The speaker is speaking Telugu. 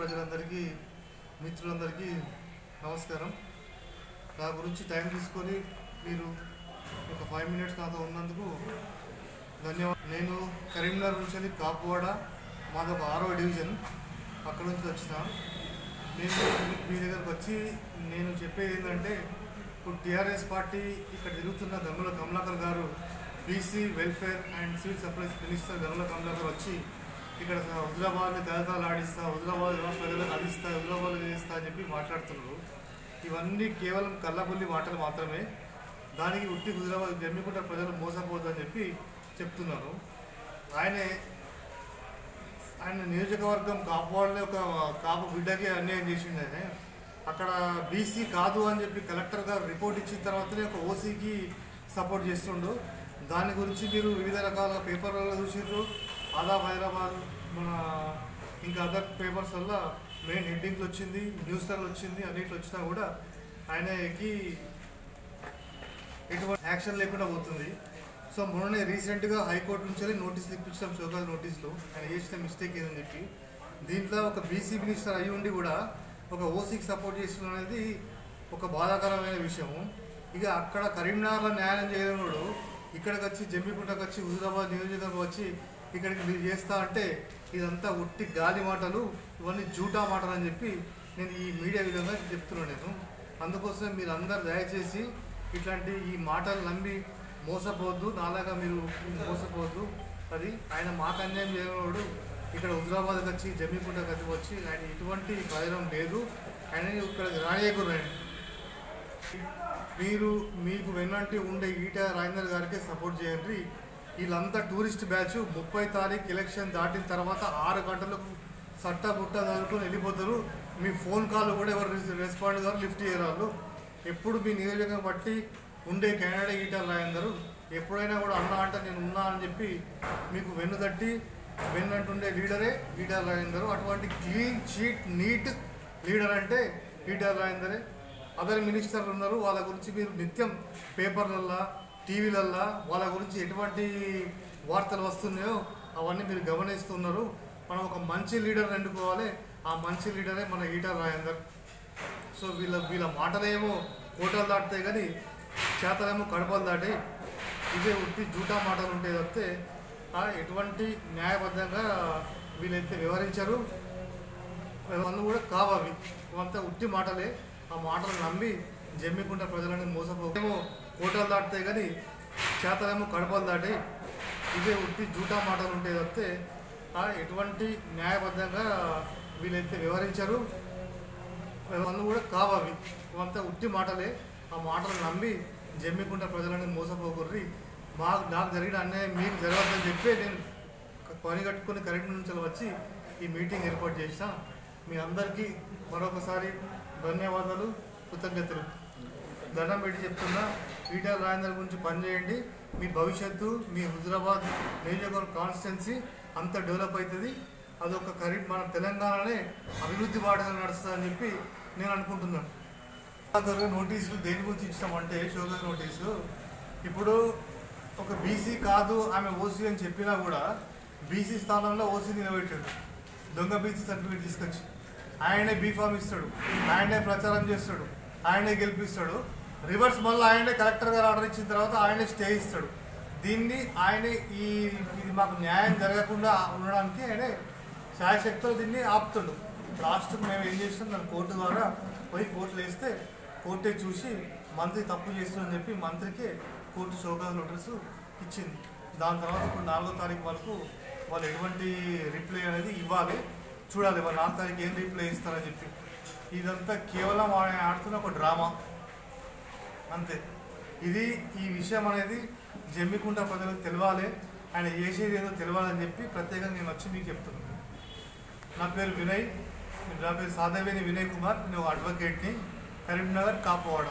ప్రజలందరికీ మిత్రులందరికీ నమస్కారం. నా గురించి టైం తీసుకొని మీరు ఒక 5 minutes నాతో ఉన్నందుకు ధన్యవాదాలు. నేను కరీంనగర్ నుంచి కాపువాడ, మాది ఒక 6వ డివిజన్, అక్కడ నుంచి వచ్చిన. నేను మీ దగ్గరకు వచ్చి నేను చెప్పేది ఏంటంటే, ఇప్పుడు టీఆర్ఎస్ పార్టీ ఇక్కడ తిరుగుతున్న గంగుల కమలాకర్ గారు, BC welfare and civil supplies minister Gangula Kamalakar వచ్చి ఇక్కడ హుజరాబాద్ని తలతాలు ఆడిస్తా, హుజరాబాద్ ప్రజలకు అందిస్తా, హుజరాబాద్ చేస్తా అని చెప్పి మాట్లాడుతున్నారు. ఇవన్నీ కేవలం కళ్ళబుల్లి మాటలు మాత్రమే. దానికి ఉట్టి హుజరాబాద్ జమ్మికుంట ప్రజలు మోసపోతుందని చెప్పి చెప్తున్నారు. ఆయన నియోజకవర్గం కాపువాడలే ఒక కాపు బిడ్డకి అన్యాయం చేసిండు. ఆయన అక్కడ బీసీ కాదు అని చెప్పి కలెక్టర్ గారు రిపోర్ట్ ఇచ్చిన తర్వాతనే ఒక ఓసీకి సపోర్ట్ చేస్తుండు. దాని గురించి మీరు వివిధ రకాల పేపర్లలో చూసిర్రు. ఆదాబ్ హైదరాబాద్, మన ఇంకా అదర్ పేపర్స్ వల్ల మెయిన్ హెడ్డింగ్లు వచ్చింది, న్యూస్ ఛానల్ వచ్చింది, అన్నిట్లో వచ్చినా కూడా ఆయనకి ఎటువంటి యాక్షన్ లేకుండా పోతుంది. సో మొన్ననే రీసెంట్గా హైకోర్టు నుంచి నోటీసులు ఇప్పించడం, షోకాజ్ నోటీసులు, ఆయన చేసిన మిస్టేక్ ఏదని చెప్పి. దీంట్లో ఒక బీసీ మినిస్టర్ అయి ఉండి కూడా ఒక ఓసీకి సపోర్ట్ చేస్తున్న అనేది ఒక బాధాకరమైన విషయము. ఇక అక్కడ కరీంనగర్లో న్యాయం చేయలేనోడు ఇక్కడికి వచ్చి జమ్మికుంటకు వచ్చి హుజరాబాద్ నియోజకవర్గం వచ్చి ఇక్కడికి మీరు చేస్తా అంటే ఇదంతా ఉట్టి గాలి మాటలు, ఇవన్నీ జూటా మాటలు అని చెప్పి నేను ఈ మీడియా విధంగా చెప్తున్నాను. నేను అందుకోసం మీరు అందరు దయచేసి ఇట్లాంటి ఈ మాటలు నమ్మి మోసపోవద్దు, నాలాగా మీరు మోసపోవద్దు. అది ఆయన మాకు అన్యాయం చేయనోడు ఇక్కడ హుజరాబాద్కి వచ్చి జమ్మికుంటకు వచ్చి ఆయన ఎటువంటి ప్రయోజనం లేదు. ఆయన ఇక్కడ రానియకూడదు. మీరు మీకు వెన్నంటి ఉండే ఈట రాజేందర్ గారికి సపోర్ట్ చేయండి. వీళ్ళంతా టూరిస్ట్ బ్యాచ్ 30 తారీఖు ఎలక్షన్ దాటిన తర్వాత 6 గంటలకు సట్ట బుట్ట చదువుకొని వెళ్ళిపోతారు. మీ ఫోన్ కాల్ కూడా ఎవరు రెస్పాండ్ గారు లిఫ్ట్ చేయరు. వాళ్ళు ఎప్పుడు మీ నియోజకవర్గం బట్టి ఉండే క్యాండిడేట్ ఈట రాజేందర్ ఎప్పుడైనా కూడా అన్నా అంటే నేను ఉన్నా అని చెప్పి మీకు వెన్ను తట్టి వెన్నంటుండే లీడరే ఈట రాజేందర్. అటువంటి క్లీన్ చీట్ నీట్ లీడర్ అంటే ఈట రాజేందరే. అదర్ మినిస్టర్లు ఉన్నారు, వాళ్ళ గురించి మీరు నిత్యం పేపర్లల్లో, టీవీలల్లో వాళ్ళ గురించి ఎటువంటి వార్తలు వస్తున్నాయో అవన్నీ మీరు గమనిస్తున్నారు. మనం ఒక మంచి లీడర్ని ఎన్నుకోవాలి. ఆ మంచి లీడరే మన ఈటల రాజేందర్. సో వీళ్ళ మాటలేమో కోటలు దాటుతాయి కానీ చేతలేమో కడపలు దాటాయి. ఇదే ఉట్టి జూటా మాటలు ఉంటాయి తప్పితే ఎటువంటి న్యాయబద్ధంగా వీళ్ళైతే వివరించారు. వాళ్ళు కూడా కావాలి, ఇవంతా ఉట్టి మాటలే. ఆ మాటలు నమ్మి జమ్మికుంట ప్రజలని మోసపోయేమో కోటలు దాటుతాయి కానీ చేతలేమో కడపలు దాటాయి. ఇదే ఉట్టి జూటా మాటలు ఉంటాయి తప్పితే ఎటువంటి న్యాయబద్ధంగా వీళ్ళైతే వివరించారు. వాళ్ళు కూడా కావాలి, ఇవంతా ఉట్టి మాటలే. ఆ మాటలు నమ్మి జమ్మికుంట ప్రజలని మోసపోకూర్రి. నాకు జరిగిన అన్యాయం మీకు జరగద్దని చెప్పి నేను పని కట్టుకుని కరెక్ట్ నుంచి వచ్చి ఈ మీటింగ్ ఏర్పాటు చేసిన. మీ అందరికీ మరొకసారి ధన్యవాదాలు, కృతజ్ఞతలు. దండం పెట్టి చెప్తున్నా, ఈటల రాజేందర్ గురించి పనిచేయండి. మీ భవిష్యత్తు, మీ హుజరాబాద్ నియోజకవర్గ కాన్స్టిట్యున్సీ అంత డెవలప్ అవుతుంది. అదొక మన తెలంగాణనే అభివృద్ధి బాటగా నడుస్తుందని చెప్పి నేను అనుకుంటున్నాను. నోటీసులు దేని గురించి ఇచ్చామంటే షోకాజ్ నోటీసు. ఇప్పుడు ఒక బీసీ కాదు ఆమె ఓసీ అని చెప్పినా కూడా బీసీ స్థానంలో ఓసీ నిలబెట్టాడు. దొంగ బీసీ సర్టిఫికేట్ తీసుకొచ్చి ఆయనే బీఫామ్ ఇస్తాడు, ఆయనే ప్రచారం చేస్తాడు, ఆయనే గెలిపిస్తాడు. రివర్స్ మళ్ళీ ఆయనే కలెక్టర్ గారు ఆర్డర్ ఇచ్చిన తర్వాత ఆయనే స్టే ఇస్తాడు. దీన్ని ఆయనే ఇది మాకు న్యాయం జరగకుండా ఉండడానికి ఆయనే శాయశక్తితో దీన్ని ఆపుతాడు. లాస్ట్కి మేము ఏం చేస్తాం, దాని కోర్టు ద్వారా పోయి కోర్టులో వేస్తే కోర్టే చూసి మంత్రి తప్పు చేస్తుందని చెప్పి మంత్రికే కోర్టు షోకాజ్ నోటీస్ ఇచ్చింది. దాని తర్వాత ఇప్పుడు 4వ తారీఖు వరకు వాళ్ళు ఎటువంటి రిప్లై అనేది ఇవ్వాలి. చూడాలి వాళ్ళు 4వ తారీఖు ఏం రిప్లై ఇస్తారని చెప్పి. ఇదంతా కేవలం ఆయన ఆడుతున్న ఒక డ్రామా అంతే. ఈ విషయం అనేది జమ్మికుంట ప్రజలకు తెలవాలి, ఆయన చేసేది ఏదో తెలవాలని చెప్పి ప్రత్యేకంగా నేను వచ్చి మీకు చెప్తున్నాను. నా పేరు వినయ్, నా పేరు సాధవేని వినయ్ కుమార్. నేను అడ్వకేట్ని, కరీంనగర్ కాపువాడ.